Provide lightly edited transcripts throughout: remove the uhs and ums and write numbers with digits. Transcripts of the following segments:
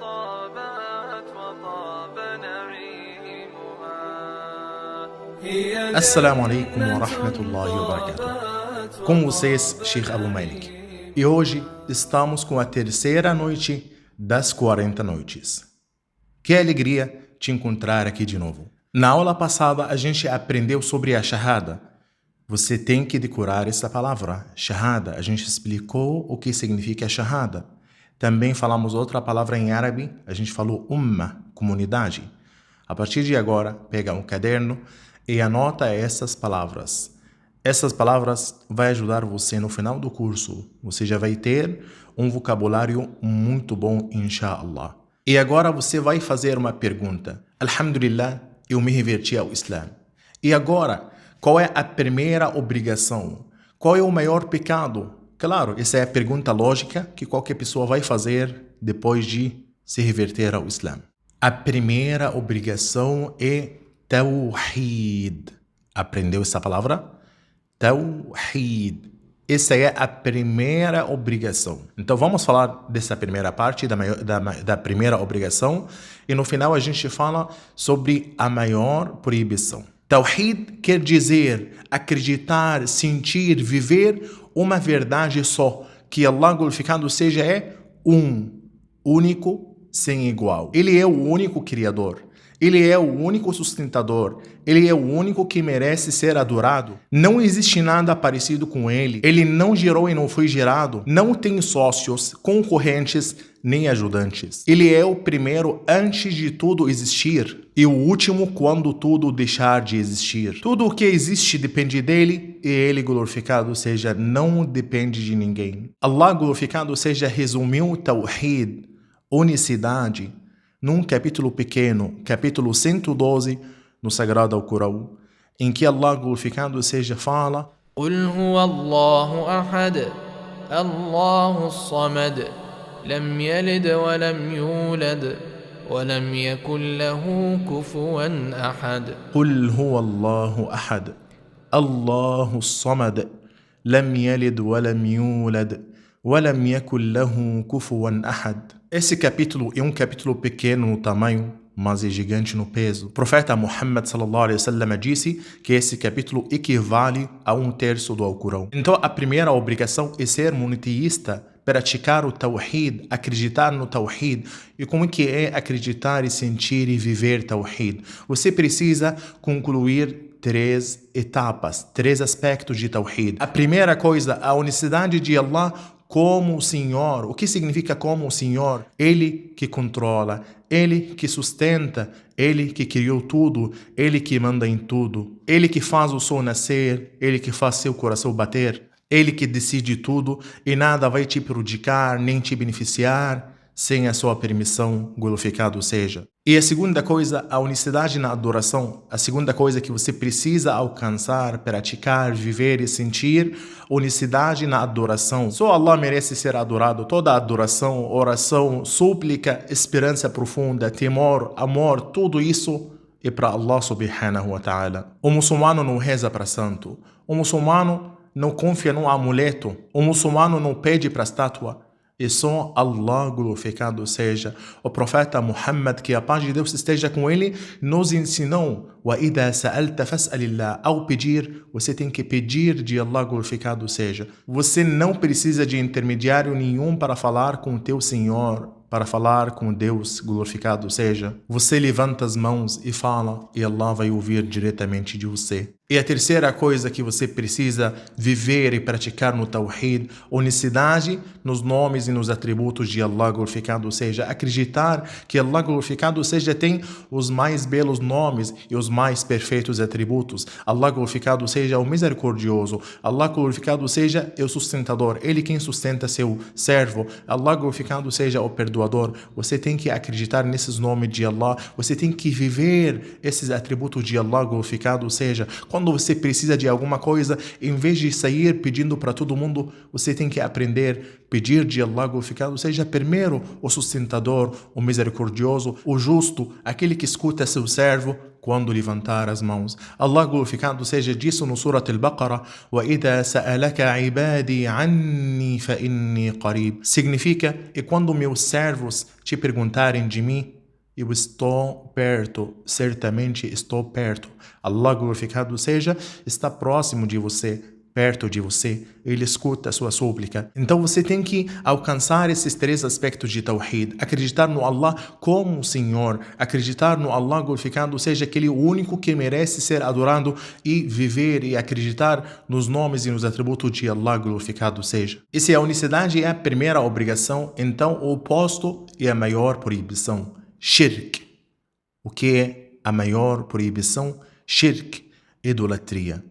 طابت وطاب نعيمها. Assalamu alaikum wa rahmatullahi wa barakatuh. Com vocês, Sheikh Abu Malik. E hoje estamos com a terceira noite das 40 noites. Que alegria te encontrar aqui de novo. Na aula passada a gente aprendeu sobre a Shahada. Você tem que decorar essa palavra, Shahada. A gente explicou o que significa Shahada. Também falamos outra palavra em árabe. A gente falou Ummah, comunidade. A partir de agora, pega um caderno e anota essas palavras. Essas palavras vão ajudar você no final do curso. Você já vai ter um vocabulário muito bom, inshallah. E agora você vai fazer uma pergunta. Alhamdulillah, eu me reverti ao Islã. E agora, qual é a primeira obrigação? Qual é o maior pecado? Claro, essa é a pergunta lógica que qualquer pessoa vai fazer depois de se reverter ao Islã. A primeira obrigação é Tawhid. Aprendeu essa palavra? Tawhid. Essa é a primeira obrigação. Então vamos falar dessa primeira parte, da primeira obrigação. E no final a gente fala sobre a maior proibição. Tawhid quer dizer acreditar, sentir, viver uma verdade só. Que Allah glorificado seja é único, sem igual. Ele é o único Criador. Ele é o único sustentador. Ele é o único que merece ser adorado. Não existe nada parecido com ele. Ele não gerou e não foi gerado. Não tem sócios, concorrentes, nem ajudantes. Ele é o primeiro antes de tudo existir e o último quando tudo deixar de existir. Tudo o que existe depende dele e ele, glorificado seja, não depende de ninguém. Allah, glorificado seja, resumiu Tawhid, unicidade, num capítulo pequeno, capítulo 112, no Sagrado Alcorão, em que Allah, glorificado seja, fala: قل هو الله أحد الله الصمد لم يلد ولم يولد ولم يكن له كفوا أحد. قل هو الله أحد الله الصمد لم يلد ولم يولد ولم يكن له كفوا أحد. Esse capítulo é um capítulo pequeno no tamanho, mas é gigante no peso. O profeta Muhammad sallallahu alaihi wasallam disse que esse capítulo equivale a 1/3 do Alcorão. Então a primeira obrigação é ser monoteísta, praticar o Tawhid, acreditar no Tawhid. E como que é acreditar e sentir e viver Tawhid? Você precisa concluir 3 etapas, 3 aspectos de Tawhid. A primeira coisa, a unicidade de Allah como o Senhor. O que significa como o Senhor? Ele que controla, Ele que sustenta, Ele que criou tudo, Ele que manda em tudo, Ele que faz o sol nascer, Ele que faz seu coração bater, Ele que decide tudo e nada vai te prejudicar nem te beneficiar sem a sua permissão, glorificado seja. E a segunda coisa, a unicidade na adoração. A segunda coisa que você precisa alcançar, praticar, viver e sentir, unicidade na adoração. Só Allah merece ser adorado. Toda adoração, oração, súplica, esperança profunda, temor, amor, tudo isso é para Allah subhanahu wa ta'ala. O muçulmano não reza para santo. O muçulmano não confia num amuleto. O muçulmano não pede para estátua. E só Allah, glorificado seja, o profeta Muhammad, que a paz de Deus esteja com ele, nos ensinou: وَإِذَا سَأَلْتَ فَاسْأَلِ اللَّهِ. Ao pedir, você tem que pedir de Allah, glorificado seja. Você não precisa de intermediário nenhum para falar com o teu Senhor, para falar com Deus, glorificado seja. Você levanta as mãos e fala, e Allah vai ouvir diretamente de você. E a terceira coisa que você precisa viver e praticar no Tawhid, unicidade nos nomes e nos atributos de Allah, glorificado seja. Acreditar que Allah, glorificado seja, tem os mais belos nomes e os mais perfeitos atributos. Allah, glorificado seja, o misericordioso. Allah, glorificado seja, o sustentador. Ele quem sustenta seu servo. Allah, glorificado seja, o perdoador. Você tem que acreditar nesses nomes de Allah. Você tem que viver esses atributos de Allah, glorificado seja. Quando você precisa de alguma coisa, em vez de sair pedindo para todo mundo, você tem que aprender a pedir de Allah glorificado seja primeiro o sustentador, o misericordioso, o justo, aquele que escuta seu servo quando levantar as mãos. Allah glorificado seja disso no Surat Al-Baqarah: وَإِذَا سَأَلَكَ عِبَادِي عَنِّي فَإِنِّي قَرِيب. Significa, e quando meus servos te perguntarem de mim, eu estou perto, certamente estou perto. Allah glorificado seja, está próximo de você, perto de você, ele escuta a sua súplica. Então você tem que alcançar esses 3 aspectos de Tawhid: acreditar no Allah como o Senhor, acreditar no Allah glorificado seja aquele único que merece ser adorado, e viver e acreditar nos nomes e nos atributos de Allah glorificado seja. E se a unicidade é a primeira obrigação, então o oposto é a maior proibição: Shirk. O que é a maior proibição? Shirk, idolatria.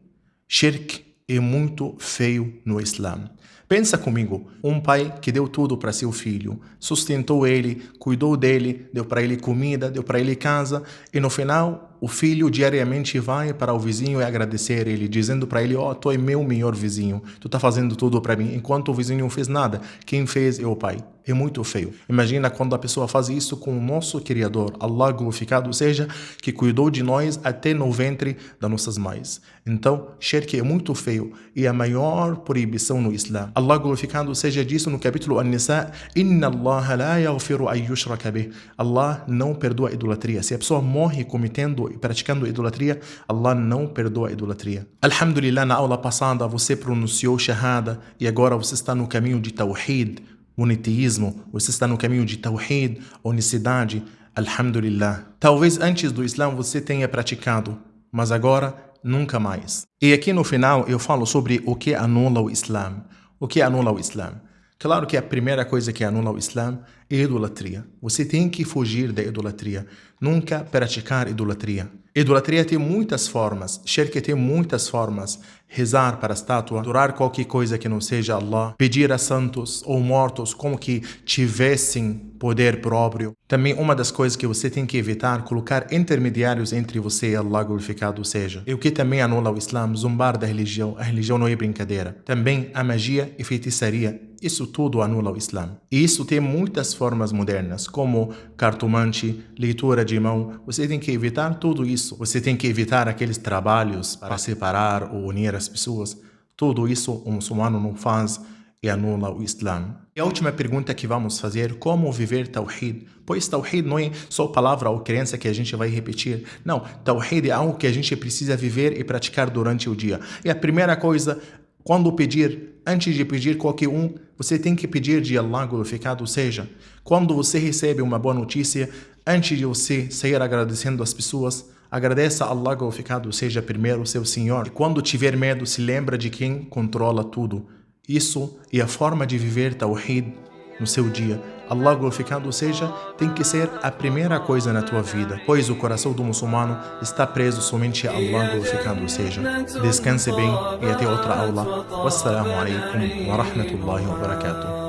Shirk é muito feio no Islã. Pensa comigo, um pai que deu tudo para seu filho, sustentou ele, cuidou dele, deu para ele comida, deu para ele casa, e no final o filho diariamente vai para o vizinho e agradecer ele, dizendo para ele: tu é meu melhor vizinho, tu tá fazendo tudo para mim, enquanto o vizinho não fez nada. Quem fez é o pai. É muito feio. Imagina quando a pessoa faz isso com o nosso Criador, Allah glorificado seja, que cuidou de nós até no ventre das nossas mães. Então, shirk é muito feio e a maior proibição no Islã. Allah glorificado seja disso no capítulo An-Nisa: Inna Allah la yaghfiru an yushraka bih. Allah não perdoa a idolatria. Se a pessoa morre cometendo e praticando idolatria, Allah não perdoa a idolatria. Alhamdulillah, na aula passada você pronunciou Shahada e agora você está no caminho de Tawhid, monoteísmo, você está no caminho de Tawhid, unicidade. Alhamdulillah. Talvez antes do Islã você tenha praticado, mas agora nunca mais. E aqui no final eu falo sobre o que anula o Islã. O que anula o Islã? Claro que a primeira coisa que anula o Islã é idolatria. Você tem que fugir da idolatria. Nunca praticar idolatria. Idolatria tem muitas formas. Shirk tem muitas formas. Rezar para a estátua, adorar qualquer coisa que não seja Allah, pedir a santos ou mortos como que tivessem poder próprio. Também uma das coisas que você tem que evitar, colocar intermediários entre você e Allah glorificado seja. E o que também anula o Islã, zombar da religião. A religião não é brincadeira. Também a magia e feitiçaria. Isso tudo anula o Islã. E isso tem muitas formas modernas, como cartomante, leitura de mão. Você tem que evitar tudo isso. Você tem que evitar aqueles trabalhos para separar ou unir as pessoas. Tudo isso um muçulmano não faz e anula o Islã. E a última pergunta que vamos fazer: como viver Tawhid? Pois Tawhid não é só palavra ou crença que a gente vai repetir. Não, Tawhid é algo que a gente precisa viver e praticar durante o dia. E a primeira coisa, quando pedir, antes de pedir qualquer um, você tem que pedir de Allah glorificado seja. Quando você recebe uma boa notícia, antes de você sair agradecendo as pessoas, agradeça a Allah glorificado seja primeiro, seu Senhor. E quando tiver medo, se lembra de quem controla tudo. Isso é a forma de viver Tawhid no seu dia. Allah glorificado seja tem que ser a primeira coisa na tua vida, pois o coração do muçulmano está preso somente a Allah glorificado seja. Descanse bem e até outra aula. Wassalamu alaikum wa rahmatullahi wa barakatuh.